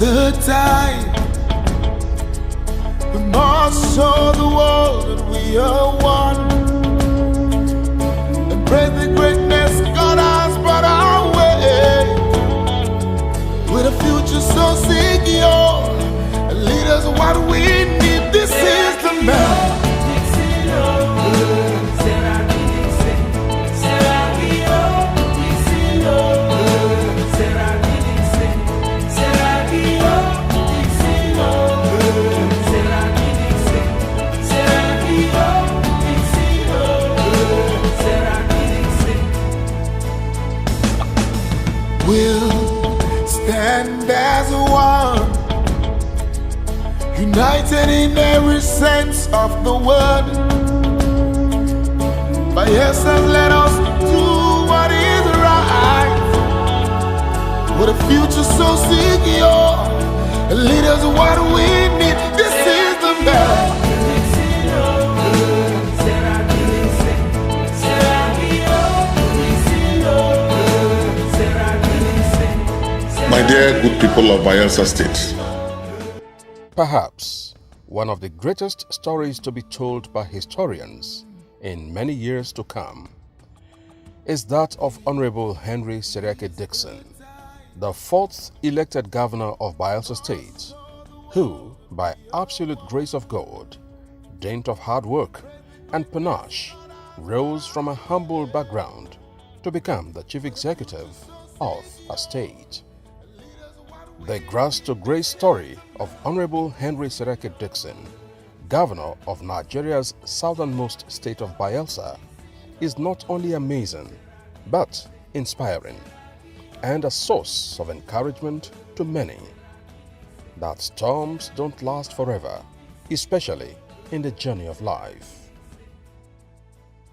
the time we must show the world that we are one, and praise the greatness God has brought our way, with a future so secure, and lead us what we need. This is the man. We'll stand as one, united in every sense of the word. By essence, let us do what is right, with a future so secure, and lead us what we need. This is the man. My dear good people of Bayelsa State, perhaps one of the greatest stories to be told by historians in many years to come is that of Honorable Henry Seriake Dickson, the fourth elected governor of Bayelsa State, who, by absolute grace of God, dint of hard work and panache, rose from a humble background to become the chief executive of a state. The grass to grace story of Honorable Henry Seriake Dickson, governor of Nigeria's southernmost state of Bayelsa, is not only amazing but inspiring and a source of encouragement to many. That storms don't last forever, especially in the journey of life.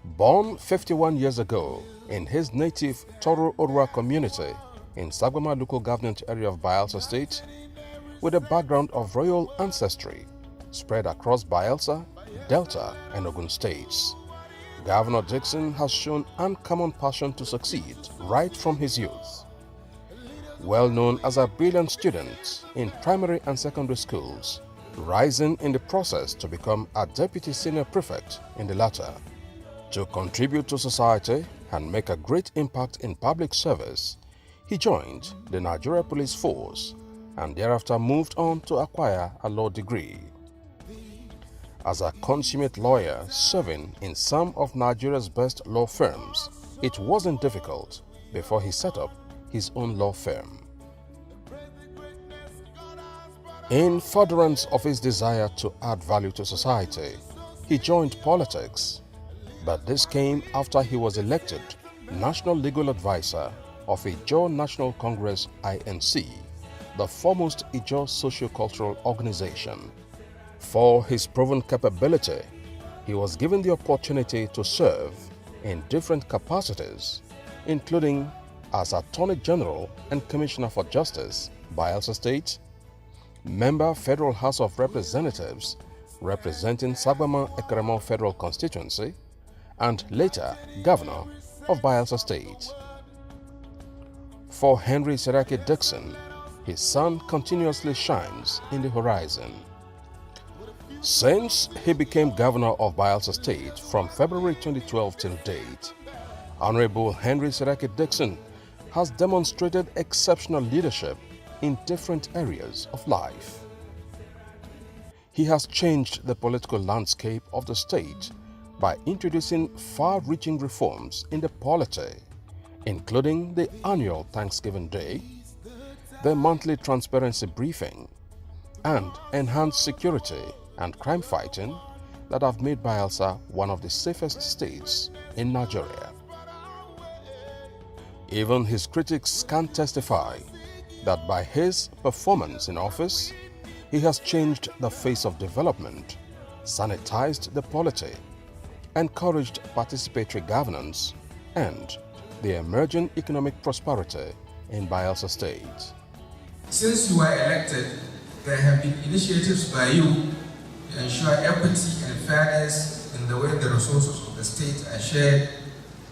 Born 51 years ago in his native Toro Orua community in Sagwama local government area of Bayelsa State, with a background of royal ancestry spread across Bayelsa, Delta and Ogun states, Governor Dickson has shown uncommon passion to succeed right from his youth. Well known as a brilliant student in primary and secondary schools, rising in the process to become a deputy senior prefect in the latter. To contribute to society and make a great impact in public service, he joined the Nigeria Police Force and thereafter moved on to acquire a law degree. As a consummate lawyer serving in some of Nigeria's best law firms, it wasn't difficult before he set up his own law firm. In furtherance of his desire to add value to society, he joined politics, but this came after he was elected National Legal Advisor of Ijaw National Congress INC, the foremost Ijaw socio-cultural organization. For his proven capability, he was given the opportunity to serve in different capacities, including as Attorney General and Commissioner for Justice, Bayelsa State, Member Federal House of Representatives representing Sagwama Ekremo Federal Constituency, and later Governor of Bayelsa State. For Henry Seriake Dickson, his sun continuously shines in the horizon. Since he became governor of Bayelsa State from February 2012 till date, Honorable Henry Seriake Dickson has demonstrated exceptional leadership in different areas of life. He has changed the political landscape of the state by introducing far-reaching reforms in the polity, including the annual Thanksgiving Day, the monthly transparency briefing, and enhanced security and crime fighting that have made Bayelsa one of the safest states in Nigeria. Even his critics can testify that by his performance in office, he has changed the face of development, sanitized the polity, encouraged participatory governance, and the emerging economic prosperity in Bayelsa State. Since you were elected, there have been initiatives by you to ensure equity and fairness in the way the resources of the state are shared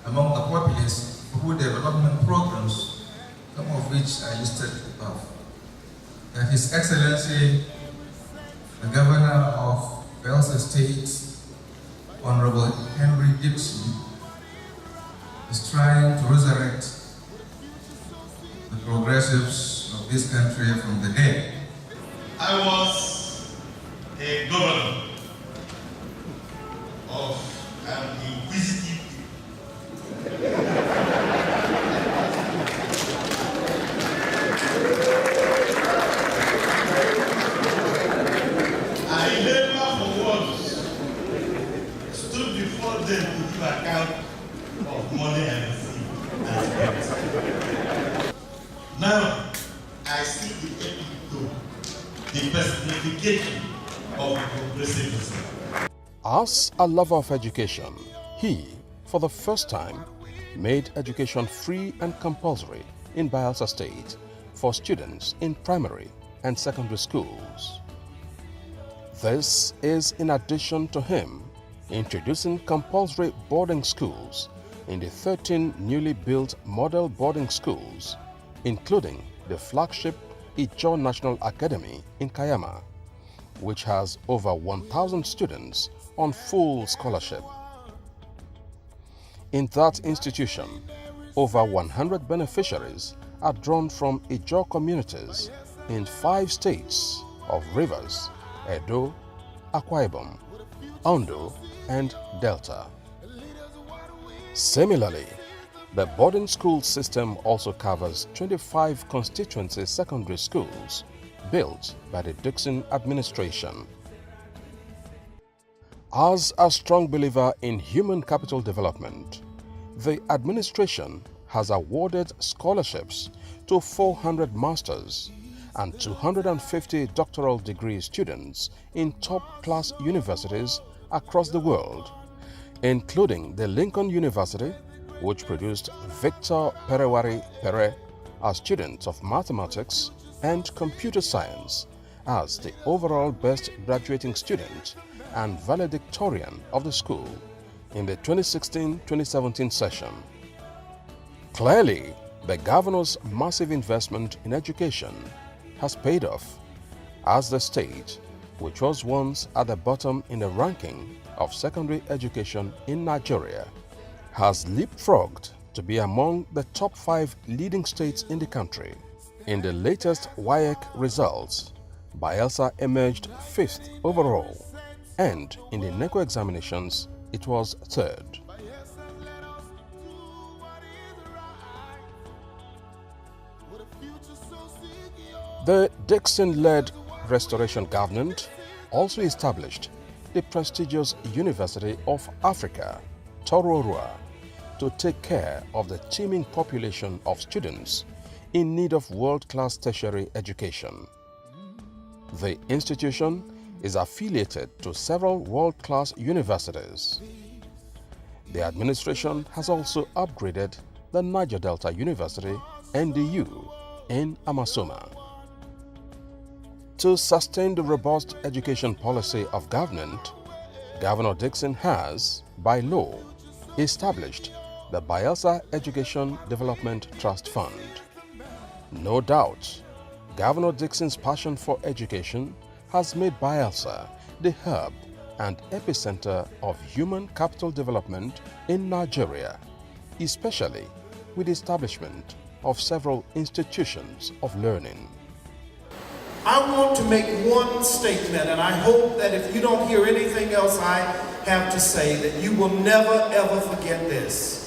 among the populace through development programs, some of which are listed above. that His Excellency, the Governor of Bayelsa State, Honorable Henry Dickson, is trying to resurrect the progressives of this country from the dead. I was a governor of an inquisitive people. I never for once stood before them to give account of money I received and spent. Now, I see the epitome, the personification of progressivism. As a lover of education, he, for the first time, made education free and compulsory in Bayelsa State for students in primary and secondary schools. This is in addition to him introducing compulsory boarding schools in the 13 newly built model boarding schools, including the flagship Ijaw National Academy in Kayama, which has over 1,000 students on full scholarship. In that institution, over 100 beneficiaries are drawn from Ijaw communities in 5 states of Rivers, Edo, Akwa Ibom, Ondo, and Delta. Similarly, the boarding school system also covers 25 constituency secondary schools built by the Dickson administration. As a strong believer in human capital development, the administration has awarded scholarships to 400 masters and 250 doctoral degree students in top-class universities across the world, including the Lincoln University, which produced Victor Perewari Pere, a student of mathematics and computer science, as the overall best graduating student and valedictorian of the school in the 2016-2017 session. Clearly, the governor's massive investment in education has paid off, as the state, which was once at the bottom in the ranking of secondary education in Nigeria, has leapfrogged to be among the top 5 leading states in the country. In the latest WAEC results, Bayelsa emerged 5th overall, and in the NECO examinations, it was 3rd. The Dickson-led Restoration government also established the prestigious University of Africa, Tororua, to take care of the teeming population of students in need of world-class tertiary education. The institution is affiliated to several world-class universities. The administration has also upgraded the Niger Delta University, NDU, in Amasoma. To sustain the robust education policy of government, Governor Dickson has, by law, established the Bayelsa Education Development Trust Fund. No doubt, Governor Dickson's passion for education has made Bayelsa the hub and epicenter of human capital development in Nigeria, especially with the establishment of several institutions of learning. I want to make one statement, and I hope that if you don't hear anything else I have to say, that you will never ever forget this.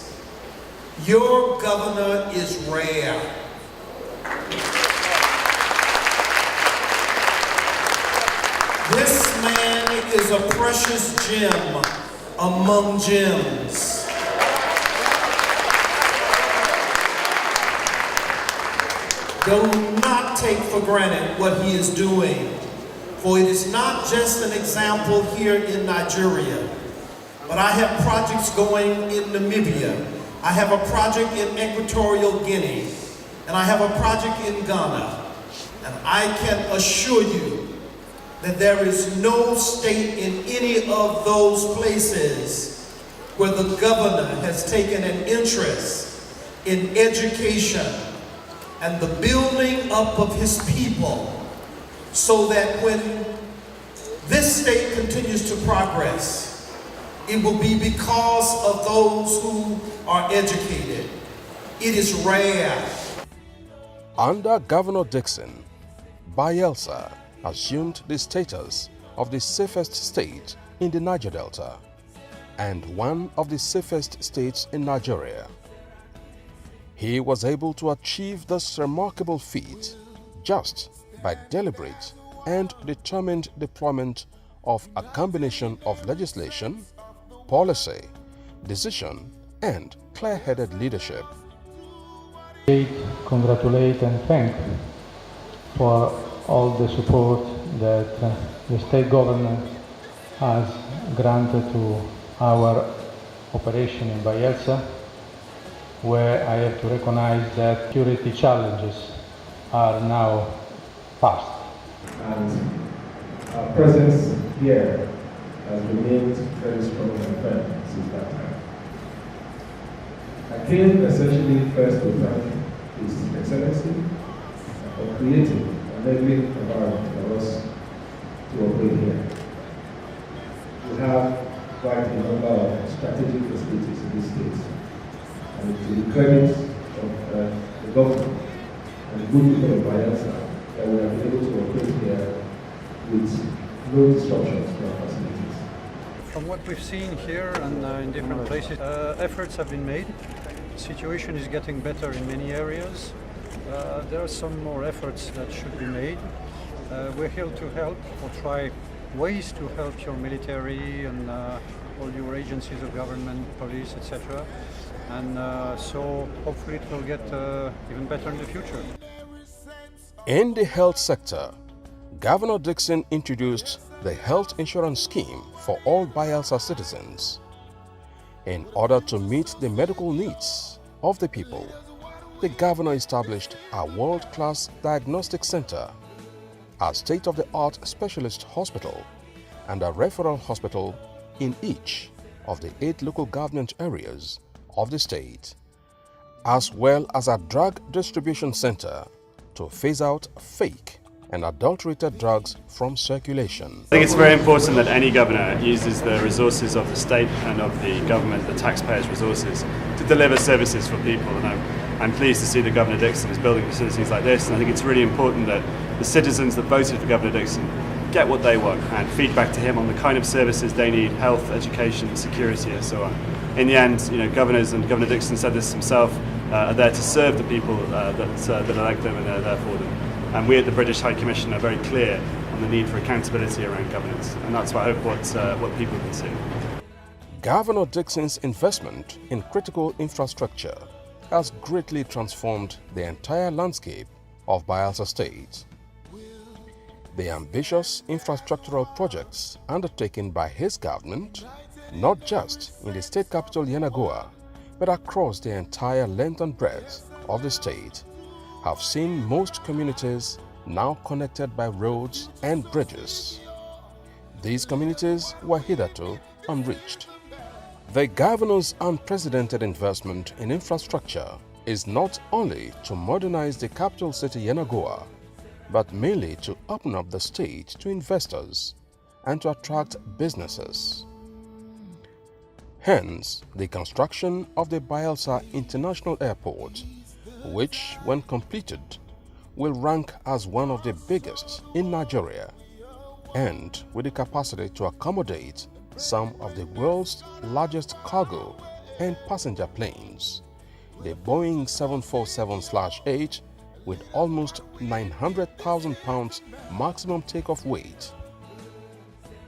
Your governor is rare. This man is a precious gem among gems. Do not take for granted what he is doing, for it is not just an example here in Nigeria, but I have projects going in Namibia, I have a project in Equatorial Guinea, and I have a project in Ghana, and I can assure you that there is no state in any of those places where the governor has taken an interest in education and the building up of his people so that when this state continues to progress, it will be because of those who are educated. It is rare. Under Governor Dickson, Bayelsa assumed the status of the safest state in the Niger Delta and one of the safest states in Nigeria. He was able to achieve this remarkable feat just by deliberate and determined deployment of a combination of legislation, policy, decision, and clear-headed leadership. Congratulate and thank for all the support that the state government has granted to our operation in Bayelsa, where I have to recognize that security challenges are now past. And our presence here has remained very strong and firm since that time. I came essentially first to thank His Excellency for creating an enabling environment for us to operate here. We have quite a number of strategic facilities in this state, and to the credit of the government and the good people of Bayelsa that we have been able to operate here with no disruptions to our facilities. From what we've seen here and in different places, efforts have been made. The situation is getting better in many areas. There are some more efforts that should be made. We're here to help or try ways to help your military and all your agencies of government, police, etc. And so hopefully it will get even better in the future. In the health sector, Governor Dickson introduced the health insurance scheme for all Bayelsa citizens. In order to meet the medical needs of the people, the governor established a world-class diagnostic center, a state-of-the-art specialist hospital, and a referral hospital in each of the 8 local government areas of the state, as well as a drug distribution center to phase out fake and adulterated drugs from circulation. I think it's very important that any governor uses the resources of the state and of the government, the taxpayers' resources, to deliver services for people. And I'm pleased to see that Governor Dickson is building facilities like this, and I think it's really important that the citizens that voted for Governor Dickson get what they want and feedback to him on the kind of services they need: health, education, security, and so on. In the end, governors, and Governor Dickson said this himself, are there to serve the people that elect them, and they're there for them. And we at the British High Commission are very clear on the need for accountability around governance, and that's what I hope what people can see. Governor Dickson's investment in critical infrastructure has greatly transformed the entire landscape of Bayelsa State. The ambitious infrastructural projects undertaken by his government, not just in the state capital Yenagoa, but across the entire length and breadth of the state, have seen most communities now connected by roads and bridges. These communities were hitherto unreached. The governor's unprecedented investment in infrastructure is not only to modernize the capital city Yenagoa, but mainly to open up the state to investors and to attract businesses. Hence, the construction of the Bayelsa International Airport, which, when completed, will rank as one of the biggest in Nigeria and with the capacity to accommodate some of the world's largest cargo and passenger planes, the Boeing 747-8 with almost 900,000 pounds maximum takeoff weight.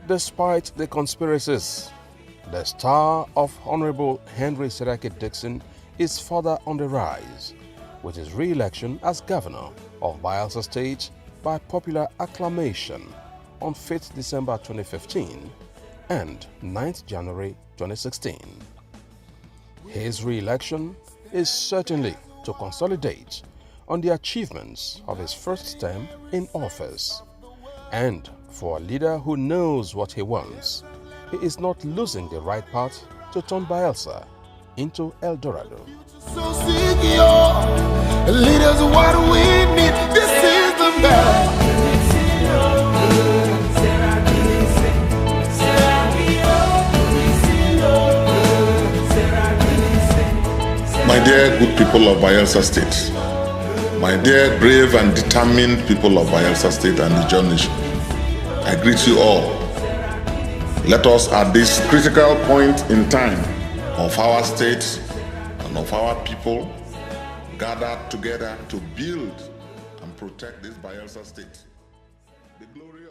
Despite the conspiracies, the star of Honorable Henry Seriake Dickson is further on the rise, with his re-election as governor of Bayelsa State by popular acclamation on 5th December 2015 and 9th January 2016. His re-election is certainly to consolidate on the achievements of his first term in office, and for a leader who knows what he wants, he is not losing the right path to turn Bayelsa into El Dorado. So secure, leaders, what we need. This is the best. My dear good people of Bayelsa State, my dear brave and determined people of Bayelsa State and the John Nation, I greet you all. Let us at this critical point in time of our state and of our people gather together to build and protect this Bayelsa State. The glory